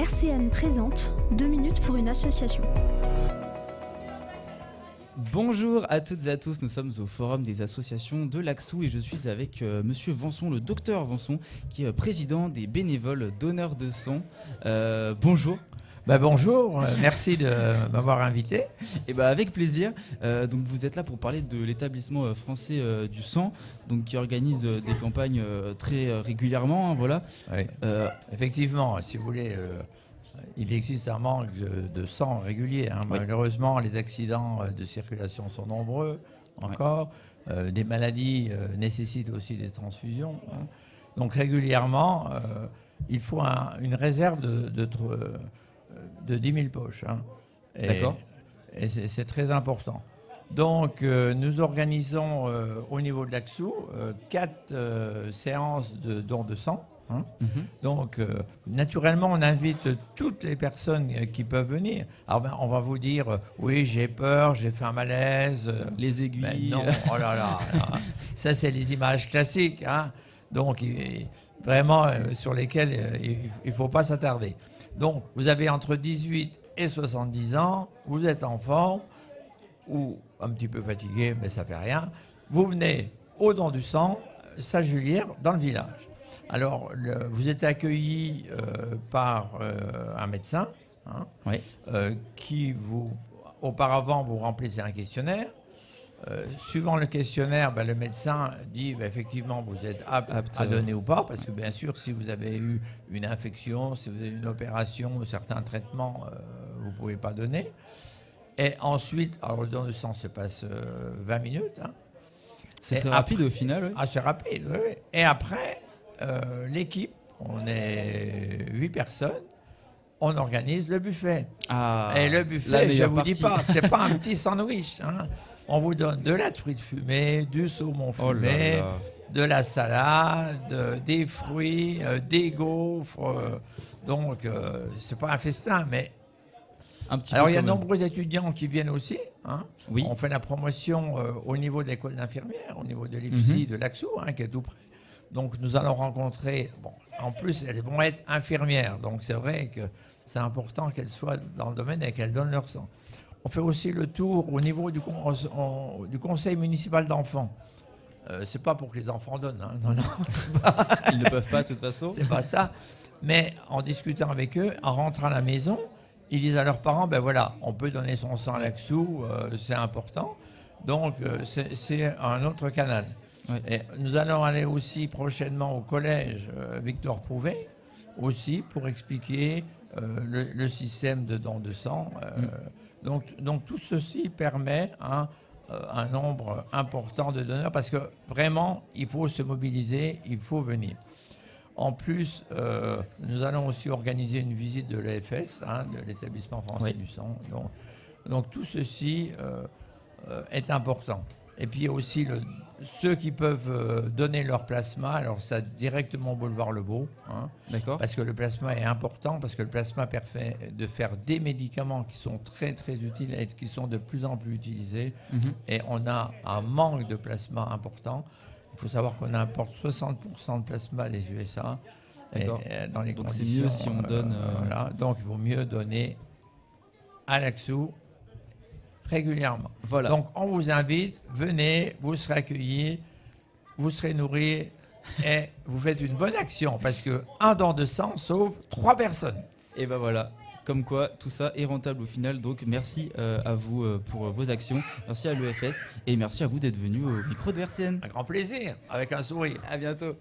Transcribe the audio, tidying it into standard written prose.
RCN présente 2 minutes pour une association. Bonjour à toutes et à tous, nous sommes au forum des associations de l'Axou et je suis avec monsieur Vanson, le docteur Vanson, qui est président des bénévoles donneurs de sang. Bonjour. Bonjour, merci de m'avoir invité. Et avec plaisir. Donc vous êtes là pour parler de l'établissement français du sang, donc qui organise des campagnes très régulièrement, hein, voilà. Oui. Effectivement, si vous voulez, il existe un manque de sang régulier, hein. Oui. Malheureusement, les accidents de circulation sont nombreux encore. Des maladies nécessitent aussi des transfusions, hein. Donc régulièrement, il faut une réserve de 10 000 poches, hein. D'accord. Et c'est très important. Donc, nous organisons au niveau de l'Axou 4 séances de dons de sang, hein. Donc, naturellement, on invite toutes les personnes qui peuvent venir. Alors, on va vous dire, oui, j'ai peur, j'ai fait un malaise. Les aiguilles. Non, oh là là, ça, c'est les images classiques, hein. Donc, vraiment, sur lesquelles il ne faut pas s'attarder. Donc, vous avez entre 18 et 70 ans, vous êtes en forme ou un petit peu fatigué, mais ça ne fait rien. Vous venez au don du sang, Saint-Julière, dans le village. Alors, vous êtes accueilli par un médecin, hein, Oui. qui auparavant, vous remplissez un questionnaire. Suivant le questionnaire, le médecin dit effectivement vous êtes apte à donner ou pas, parce que bien sûr si vous avez eu une infection, si vous avez une opération ou certains traitements, vous ne pouvez pas donner. Et ensuite, alors le don de sang se passe 20 minutes. Hein. C'est très rapide au final. Oui. Ah, c'est rapide, oui, oui. Et après, l'équipe, on est 8 personnes, on organise le buffet. Ah, et le buffet, je ne vous dis partie. pas, c'est pas un petit sandwich, hein. On vous donne de la truite fumée, du saumon fumé, de la salade, des fruits, des gaufres. Donc, c'est pas un festin, mais... Alors, il y a de nombreux étudiants qui viennent aussi, hein. Oui. On fait la promotion au niveau de l'école d'infirmières, au niveau de l'IPSI de l'Axou, hein, qui est tout près. Donc, nous allons rencontrer... Bon, en plus, elles vont être infirmières. Donc, c'est vrai que c'est important qu'elles soient dans le domaine et qu'elles donnent leur sang. On fait aussi le tour au niveau du conseil municipal d'enfants. C'est pas pour que les enfants donnent, hein. Non, Ils ne peuvent pas de toute façon. C'est pas ça. Mais en discutant avec eux, en rentrant à la maison, ils disent à leurs parents, voilà, on peut donner son sang à l'Axou, c'est important. Donc c'est un autre canal. Oui. Et nous allons aller aussi prochainement au collège Victor Prouvé, aussi pour expliquer le système de don de sang. Donc tout ceci permet un nombre important de donneurs parce que vraiment, il faut se mobiliser, il faut venir. En plus, nous allons aussi organiser une visite de l'EFS, hein, de l'établissement français du sang. Donc tout ceci est important. Et puis il y a aussi ceux qui peuvent donner leur plasma, alors ça directement au boulevard Lebeau, hein, parce que le plasma est important, parce que le plasma permet de faire des médicaments qui sont très très utiles et qui sont de plus en plus utilisés. Et on a un manque de plasma important. Il faut savoir qu'on importe 60% de plasma des USA. Et dans les Donc conditions, c'est mieux si on donne... Voilà, donc il vaut mieux donner à l'Axou régulièrement. Voilà. Donc on vous invite, venez, vous serez accueillis, vous serez nourris et vous faites une bonne action parce qu'un don de sang sauve 3 personnes. Et voilà, comme quoi tout ça est rentable au final. Donc merci à vous pour vos actions, merci à l'EFS et merci à vous d'être venu au micro de RCN. Un grand plaisir, avec un sourire. À bientôt.